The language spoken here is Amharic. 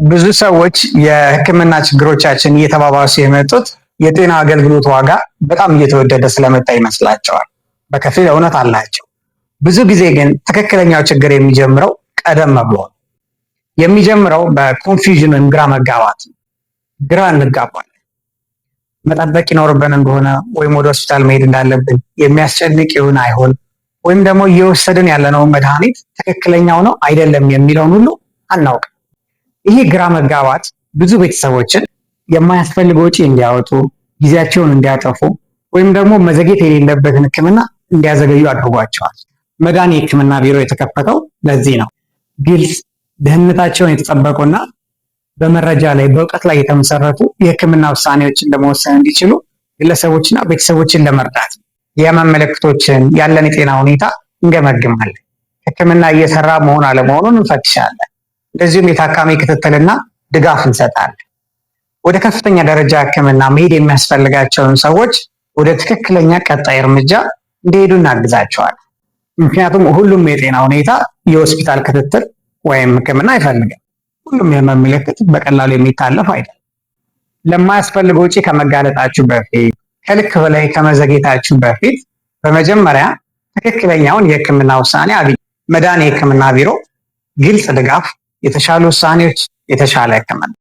ብዙ ሰዎች የሕክምና ችግሮቻችን እየተባባሱ የመጡት የጤና አገልግሎት ዋጋ በጣም እየተወደደ ስለመጣ ይመስላቸዋል። በከፊል እውነት አላቸው። ብዙ ጊዜ ግን ትክክለኛው ችግር የሚጀምረው ቀደም ብሎ ነው። የሚጀምረው በኮንፊውዥን ወይም ግራ መጋባት ነው። ግራ እንጋባለን። መጠበቅ ይኖርብን እንደሆነ ወይም ወደ ሆስፒታል መሄድ እንዳለብን የሚያስጨንቅ ይሁን አይሆን፣ ወይም ደግሞ እየወሰድን ያለነው መድኃኒት ትክክለኛው ነው አይደለም የሚለውን ሁሉ አናውቅም። ይህ ግራ መጋባት ብዙ ቤተሰቦችን የማያስፈልግ ወጪ እንዲያወጡ፣ ጊዜያቸውን እንዲያጠፉ ወይም ደግሞ መዘግየት የሌለበትን ሕክምና እንዲያዘገዩ አድርጓቸዋል። መዳን የሕክምና ቢሮ የተከፈተው ለዚህ ነው። ግልጽ፣ ደህንነታቸውን የተጠበቁና በመረጃ ላይ በእውቀት ላይ የተመሰረቱ የሕክምና ውሳኔዎችን ለመወሰን እንዲችሉ ግለሰቦችና ቤተሰቦችን ለመርዳት የህመም ምልክቶችን፣ ያለን የጤና ሁኔታ እንገመግማለን። ሕክምና እየሰራ መሆን አለመሆኑን እንፈትሻለን። እንደዚሁም የታካሚ ክትትልና ድጋፍ እንሰጣለን። ወደ ከፍተኛ ደረጃ ሕክምና መሄድ የሚያስፈልጋቸውን ሰዎች ወደ ትክክለኛ ቀጣይ እርምጃ እንዲሄዱ እናግዛቸዋለን። ምክንያቱም ሁሉም የጤና ሁኔታ የሆስፒታል ክትትል ወይም ሕክምና አይፈልግም። ሁሉም የህመም ምልክት በቀላሉ የሚታለፍ አይደለም። ለማያስፈልግ ወጪ ከመጋለጣችሁ በፊት፣ ከልክ በላይ ከመዘግየታችሁ በፊት በመጀመሪያ ትክክለኛውን የሕክምና ውሳኔ አግኙ። መዳን የሕክምና ቢሮ ግልጽ ድጋፍ፣ የተሻሉ ውሳኔዎች፣ የተሻለ ሕክምና